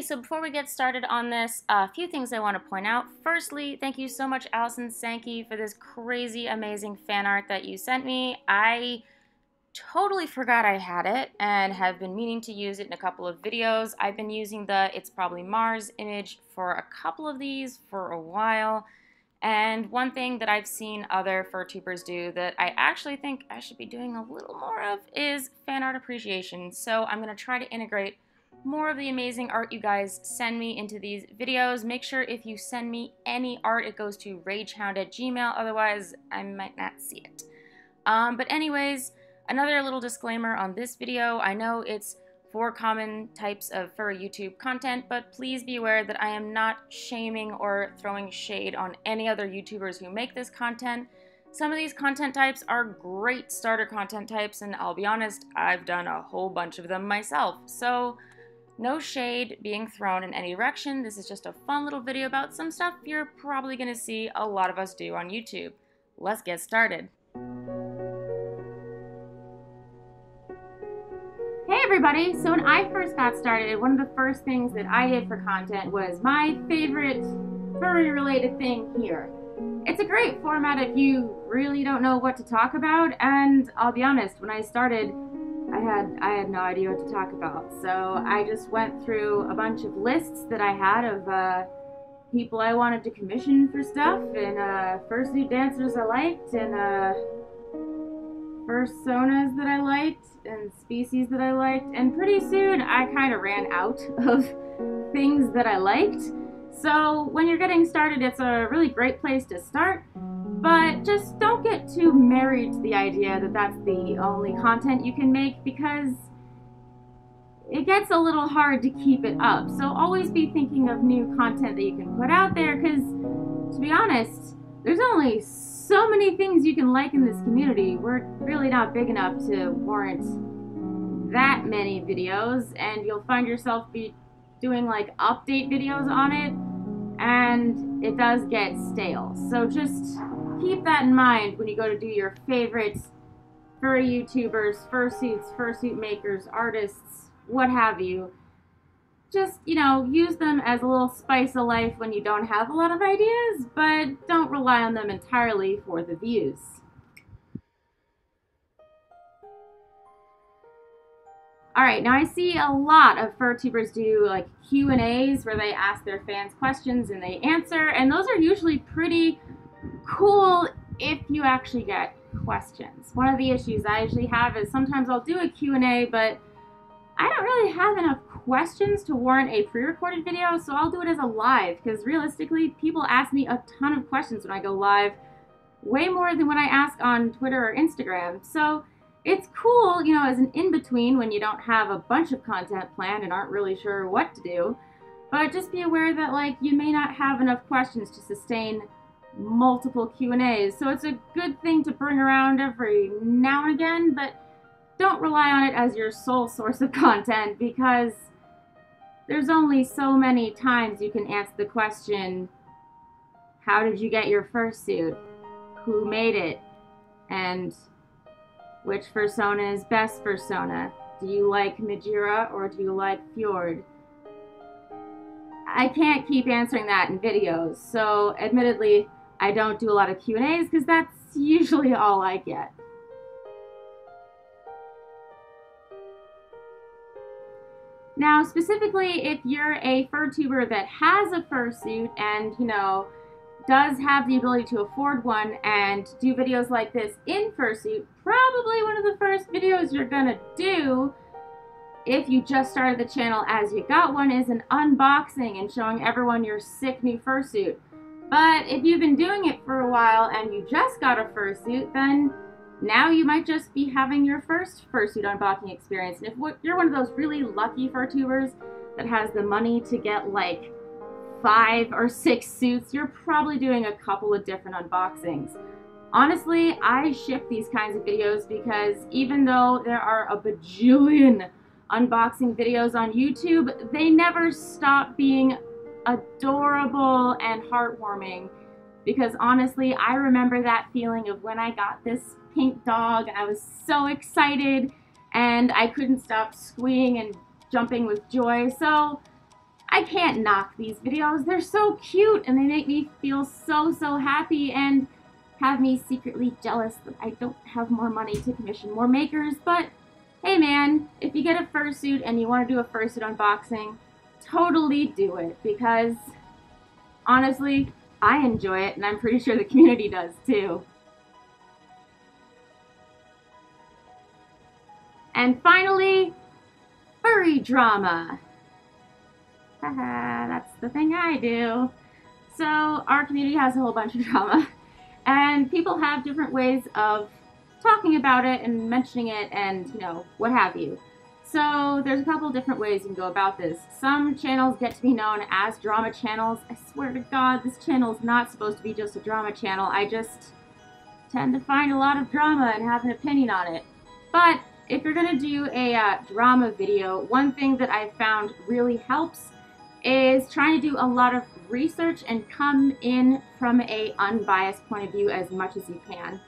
Okay, so before we get started on this, a few things I want to point out. Firstly, thank you so much, Allison Sankey, for this crazy, amazing fan art that you sent me. I totally forgot I had it and have been meaning to use it in a couple of videos. I've been using the It's Probably Mars image for a couple of these for a while. And one thing that I've seen other furtubers do that I actually think I should be doing a little more of is fan art appreciation. So I'm going to try to integrate more of the amazing art you guys send me into these videos. Make sure if you send me any art, it goes to ragehound@gmail.com, otherwise I might not see it. But anyways, another little disclaimer on this video. I know it's for common types of furry YouTube content, but please be aware that I am not shaming or throwing shade on any other YouTubers who make this content. Some of these content types are great starter content types, and I'll be honest, I've done a whole bunch of them myself. So no shade being thrown in any direction. This is just a fun little video about some stuff you're probably going to see a lot of us do on YouTube. Let's get started. Hey everybody! So when I first got started, one of the first things that I did for content was my favorite furry related thing here. It's a great format if you really don't know what to talk about, and I'll be honest, when I started, I had no idea what to talk about. So I just went through a bunch of lists that I had of people I wanted to commission for stuff, and fursuit dancers I liked, and personas that I liked, and species that I liked, and pretty soon I kind of ran out of things that I liked. So when you're getting started, it's a really great place to start, but just don't get too married to the idea that that's the only content you can make, because it gets a little hard to keep it up. So always be thinking of new content that you can put out there, because to be honest, there's only so many things you can like in this community. We're really not big enough to warrant that many videos, and you'll find yourself be doing like update videos on it, and it does get stale. So just keep that in mind when you go to do your favorite furry YouTubers, fursuits, fursuit makers, artists, what have you. Just, you know, use them as a little spice of life when you don't have a lot of ideas, but don't rely on them entirely for the views. Alright, now I see a lot of furtubers do like Q&As where they ask their fans questions and they answer, and those are usually pretty cool if you actually get questions. One of the issues I usually have is sometimes I'll do a Q&A, but I don't really have enough questions to warrant a pre-recorded video, so I'll do it as a live, because realistically, people ask me a ton of questions when I go live, way more than when I ask on Twitter or Instagram. So it's cool, you know, as an in-between when you don't have a bunch of content planned and aren't really sure what to do, but just be aware that, like, you may not have enough questions to sustain multiple Q&As, so it's a good thing to bring around every now and again, but don't rely on it as your sole source of content, because there's only so many times you can answer the question, how did you get your fursuit? Who made it? And which fursona is best fursona? Do you like Majira or do you like Fjord? I can't keep answering that in videos, so admittedly, I don't do a lot of Q&As because that's usually all I get. Now, specifically, if you're a furtuber that has a fursuit and, you know, does have the ability to afford one and do videos like this in fursuit, probably one of the first videos you're gonna do if you just started the channel as you got one is an unboxing and showing everyone your sick new fursuit. But if you've been doing it for a while and you just got a fursuit, then now you might just be having your first fursuit unboxing experience. And if you're one of those really lucky furtubers that has the money to get like 5 or 6 suits, you're probably doing a couple of different unboxings. Honestly, I ship these kinds of videos because even though there are a bajillion unboxing videos on YouTube, they never stop being adorable and heartwarming. Because honestly, I remember that feeling of when I got this pink dog. I was so excited and I couldn't stop squeeing and jumping with joy. So I can't knock these videos. They're so cute and they make me feel so, so happy and have me secretly jealous that I don't have more money to commission more makers. But hey man, if you get a fursuit and you want to do a fursuit unboxing, totally do it, because honestly, I enjoy it and I'm pretty sure the community does too. And finally, furry drama. Haha, that's the thing I do. So our community has a whole bunch of drama, and people have different ways of talking about it and mentioning it and, you know, what have you. So there's a couple different ways you can go about this. Some channels get to be known as drama channels. I swear to God, this channel is not supposed to be just a drama channel. I just tend to find a lot of drama and have an opinion on it. But if you're gonna do a drama video, one thing that I've found really helps is trying to do a lot of research and come in from a unbiased point of view as much as you can.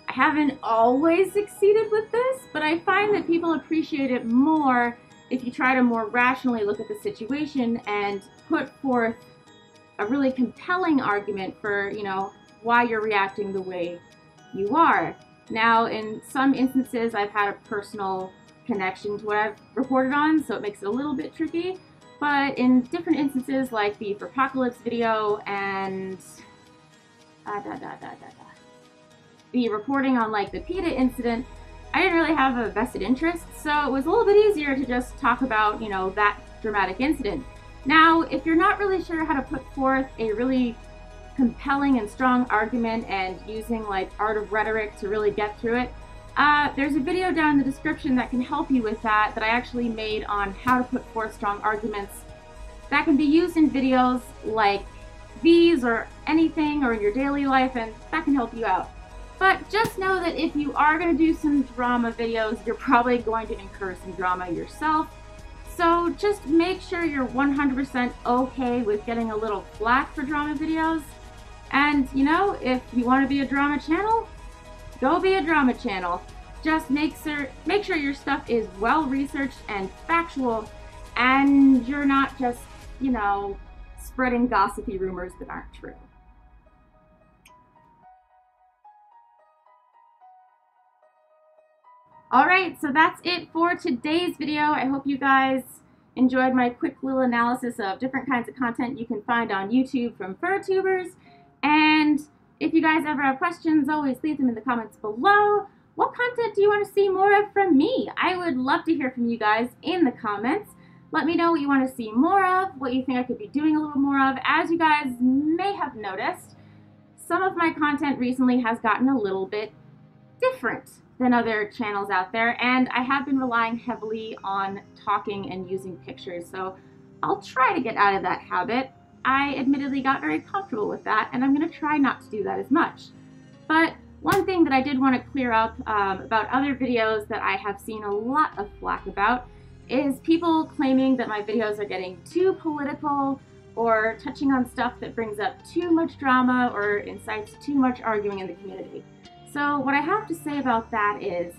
I haven't always succeeded with this, but I find that people appreciate it more if you try to more rationally look at the situation and put forth a really compelling argument for, you know, why you're reacting the way you are. Now, in some instances, I've had a personal connection to what I've reported on, so it makes it a little bit tricky. But in different instances, like the Furpocalypse video and the reporting on like the PETA incident, I didn't really have a vested interest, so it was a little bit easier to just talk about, you know, that dramatic incident. Now, if you're not really sure how to put forth a really compelling and strong argument and using like art of rhetoric to really get through it, there's a video down in the description that can help you with that I actually made on how to put forth strong arguments that can be used in videos like these or anything or in your daily life, and that can help you out. But just know that if you are going to do some drama videos, you're probably going to incur some drama yourself. So just make sure you're 100% okay with getting a little flack for drama videos. And, you know, if you want to be a drama channel, go be a drama channel. Just make sure your stuff is well researched and factual, and you're not just, you know, spreading gossipy rumors that aren't true. Alright, so that's it for today's video. I hope you guys enjoyed my quick little analysis of different kinds of content you can find on YouTube from furtubers. And if you guys ever have questions, always leave them in the comments below. What content do you want to see more of from me? I would love to hear from you guys in the comments. Let me know what you want to see more of, what you think I could be doing a little more of. As you guys may have noticed, some of my content recently has gotten a little bit different than other channels out there, and I have been relying heavily on talking and using pictures, so I'll try to get out of that habit. I admittedly got very comfortable with that, and I'm going to try not to do that as much. But one thing that I did want to clear up about other videos that I have seen a lot of flack about is people claiming that my videos are getting too political or touching on stuff that brings up too much drama or incites too much arguing in the community. So what I have to say about that is,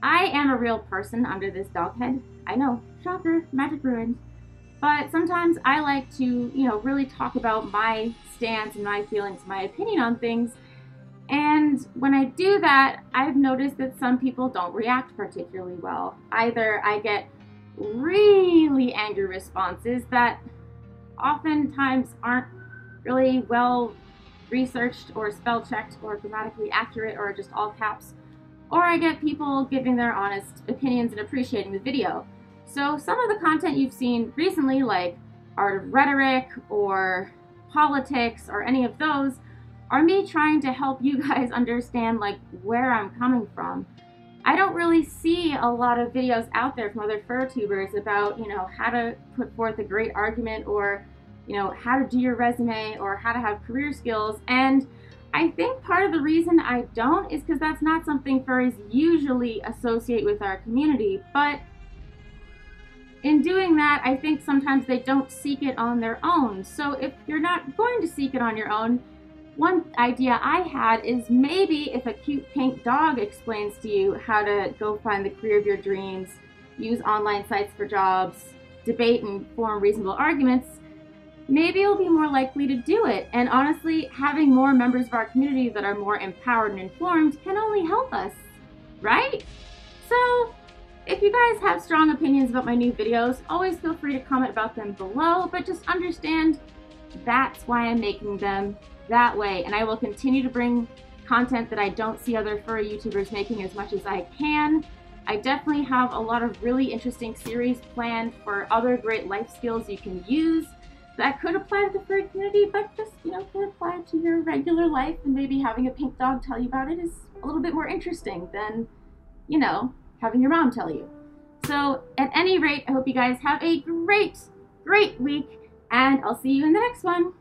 I am a real person under this dog head. I know, shocker, magic ruined. But sometimes I like to, you know, really talk about my stance and my feelings, my opinion on things. And when I do that, I've noticed that some people don't react particularly well. Either I get really angry responses that oftentimes aren't really well researched or spell checked or grammatically accurate or just all caps, or I get people giving their honest opinions and appreciating the video. So some of the content you've seen recently, like art of rhetoric or politics or any of those, are me trying to help you guys understand like where I'm coming from. I don't really see a lot of videos out there from other furtubers about, you know, how to put forth a great argument, or, you know, how to do your resume, or how to have career skills. And I think part of the reason I don't is because that's not something furries usually associate with our community. But in doing that, I think sometimes they don't seek it on their own. So if you're not going to seek it on your own, one idea I had is maybe if a cute pink dog explains to you how to go find the career of your dreams, use online sites for jobs, debate and form reasonable arguments, maybe you'll be more likely to do it. And honestly, having more members of our community that are more empowered and informed can only help us, right? So if you guys have strong opinions about my new videos, always feel free to comment about them below, but just understand that's why I'm making them that way. And I will continue to bring content that I don't see other furry YouTubers making as much as I can. I definitely have a lot of really interesting series planned for other great life skills you can use that could apply to the furry community, but just, could apply to your regular life, and maybe having a pink dog tell you about it is a little bit more interesting than, having your mom tell you. So at any rate, I hope you guys have a great week, and I'll see you in the next one.